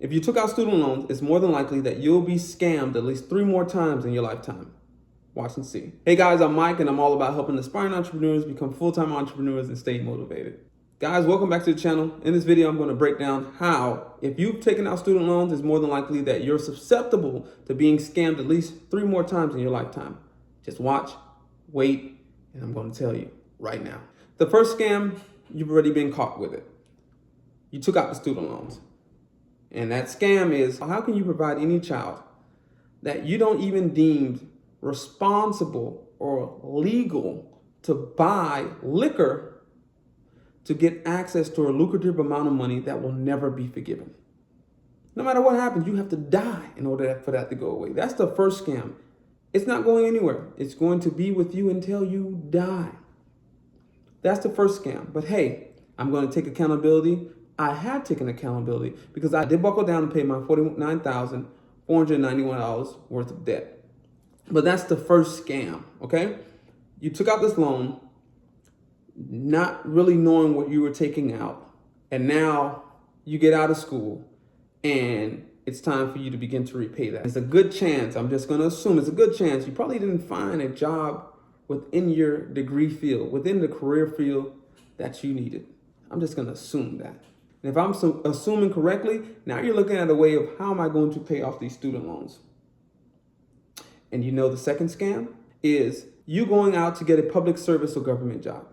If you took out student loans, it's more than likely that you'll be scammed at least 3 more times in your lifetime. Watch and see. Hey guys, I'm Mike, and I'm all about helping aspiring entrepreneurs become full-time entrepreneurs and stay motivated. Guys, welcome back to the channel. In this video, I'm going to break down how, if you've taken out student loans, it's more than likely that you're susceptible to being scammed at least 3 more times in your lifetime. Just watch, wait, and I'm going to tell you right now. The first scam, you've already been caught with it. You took out the student loans. And that scam is, how can you provide any child that you don't even deem responsible or legal to buy liquor to get access to a lucrative amount of money that will never be forgiven? No matter what happens, you have to die in order for that to go away. That's the first scam. It's not going anywhere. It's going to be with you until you die. That's the first scam. But hey, I'm going to take accountability. I have taken accountability because I did buckle down and pay my $49,491 worth of debt. But that's the first scam, okay? You took out this loan, not really knowing what you were taking out, and now you get out of school and it's time for you to begin to repay that. It's a good chance, I'm just gonna assume it's a good chance, you probably didn't find a job within your degree field, within the career field that you needed. I'm just gonna assume that. And if I'm assuming correctly, now you're looking at a way of how am I going to pay off these student loans? And you know the second scam is you going out to get a public service or government job.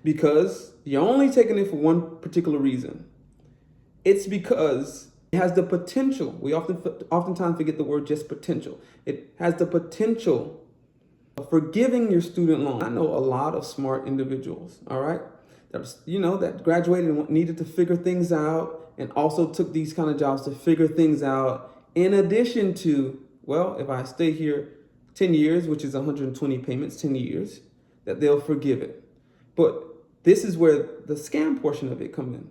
Because you're only taking it for one particular reason. It's because it has the potential. We oftentimes forget the word just potential. It has the potential of forgiving your student loan. I know a lot of smart individuals, all right? That graduated and needed to figure things out and also took these kind of jobs to figure things out in addition to, well, if I stay here 10 years, which is 120 payments, 10 years, that they'll forgive it. But this is where the scam portion of it comes in.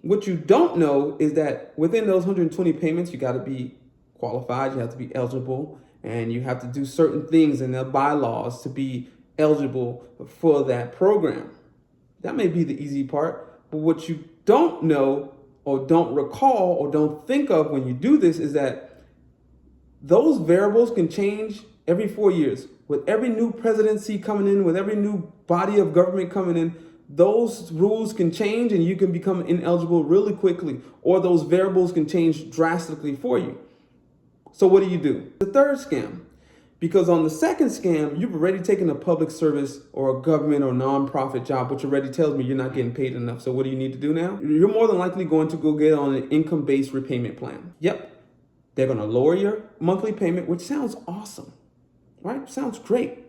What you don't know is that within those 120 payments, you got to be qualified, you have to be eligible, and you have to do certain things in the bylaws to be eligible for that program. That may be the easy part, but what you don't know or don't recall or don't think of when you do this is that those variables can change every 4 years. With every new presidency coming in, with every new body of government coming in, those rules can change and you can become ineligible really quickly, or those variables can change drastically for you. So what do? The third scam. Because on the second scam, you've already taken a public service or a government or nonprofit job, which already tells me you're not getting paid enough. So what do you need to do now? You're more than likely going to go get on an income-based repayment plan. Yep. They're going to lower your monthly payment, which sounds awesome, right? Sounds great.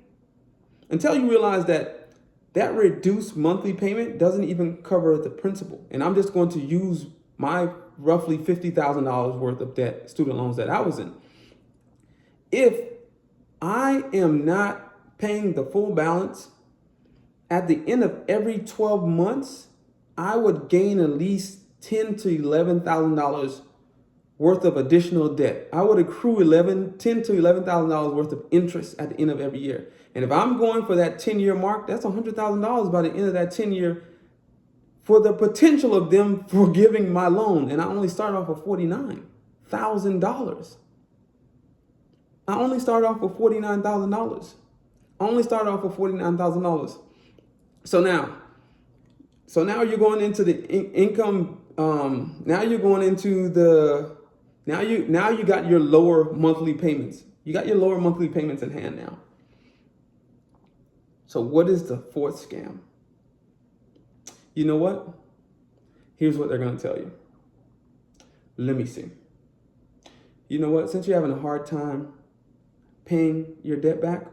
Until you realize that that reduced monthly payment doesn't even cover the principal. And I'm just going to use my roughly $50,000 worth of debt, student loans that I was in. If I am not paying the full balance at the end of every 12 months, I would gain at least $10,000 to $11,000 worth of additional debt. I would accrue $10,000 to $11,000 worth of interest at the end of every year. And if I'm going for that 10-year mark, that's $100,000 by the end of that 10-year for the potential of them forgiving my loan. And I only started off with $49,000. I only started off with $49,000. I only started off with $49,000. So now you're going into the income. Now you got your lower monthly payments. You got your lower monthly payments in hand now. So what is the fourth scam? You know what? Here's what they're going to tell you. Let me see. You know what? Since you're having a hard time paying your debt back,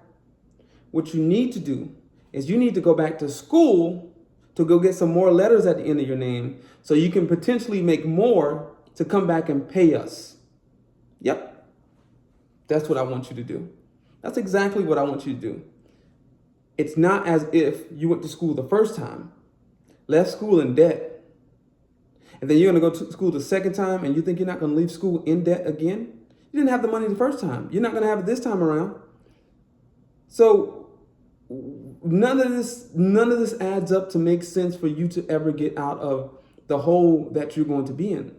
what you need to do is you need to go back to school to go get some more letters at the end of your name so you can potentially make more to come back and pay us. Yep. That's what I want you to do. That's exactly what I want you to do. It's not as if you went to school the first time, left school in debt, and then you're going to go to school the second time and you think you're not going to leave school in debt again. You didn't have the money the first time. You're not going to have it this time around. So none of this adds up to make sense for you to ever get out of the hole that you're going to be in.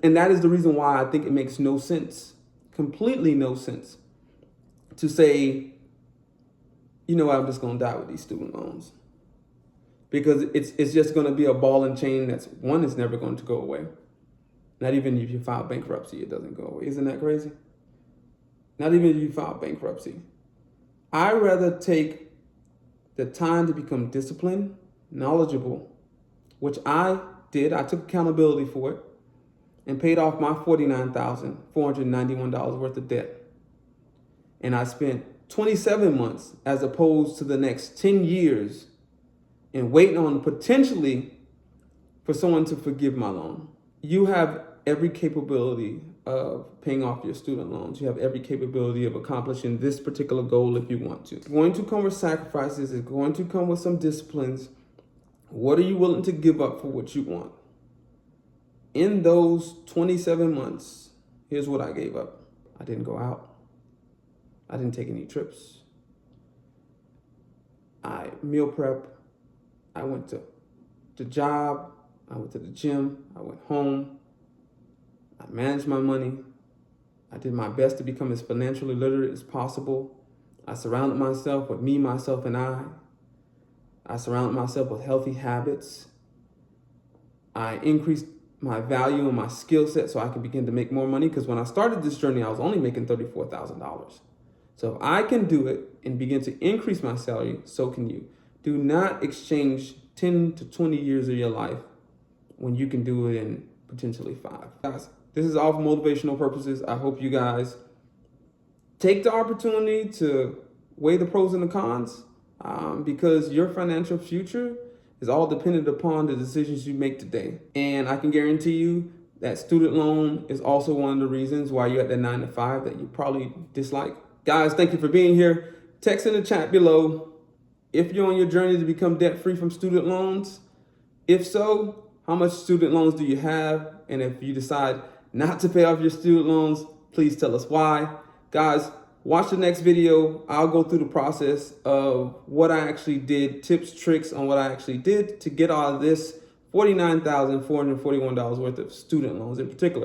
And that is the reason why I think it makes no sense, completely no sense, to say, you know what, I'm just going to die with these student loans. Because it's just going to be a ball and chain that's, one, is never going to go away. Not even if you file bankruptcy, it doesn't go away. Isn't that crazy? Not even if you file bankruptcy. I'd rather take the time to become disciplined, knowledgeable, which I did. I took accountability for it and paid off my $49,491 worth of debt. And I spent 27 months as opposed to the next 10 years and waiting on potentially for someone to forgive my loan. You have every capability of paying off your student loans. You have every capability of accomplishing this particular goal if you want to. It's going to come with sacrifices. It's going to come with some disciplines. What are you willing to give up for what you want? In those 27 months, here's what I gave up. I didn't go out. I didn't take any trips. I meal prep. I went to the job. I went to the gym. I went home. I managed my money. I did my best to become as financially literate as possible. I surrounded myself with me, myself, and I. I surrounded myself with healthy habits. I increased my value and my skill set so I could begin to make more money, because when I started this journey, I was only making $34,000. So if I can do it and begin to increase my salary, so can you. Do not exchange 10 to 20 years of your life when you can do it in potentially 5. Guys, this is all for motivational purposes. I hope you guys take the opportunity to weigh the pros and the cons, because your financial future is all dependent upon the decisions you make today. And I can guarantee you that student loan is also one of the reasons why you're at that 9 to 5 that you probably dislike. Guys, thank you for being here. Text in the chat below if you're on your journey to become debt-free from student loans. If so, how much student loans do you have? And if you decide not to pay off your student loans, please tell us why. Guys, watch the next video. I'll go through the process of what I actually did, tips, tricks on what I actually did to get out of this $49,441 worth of student loans in particular.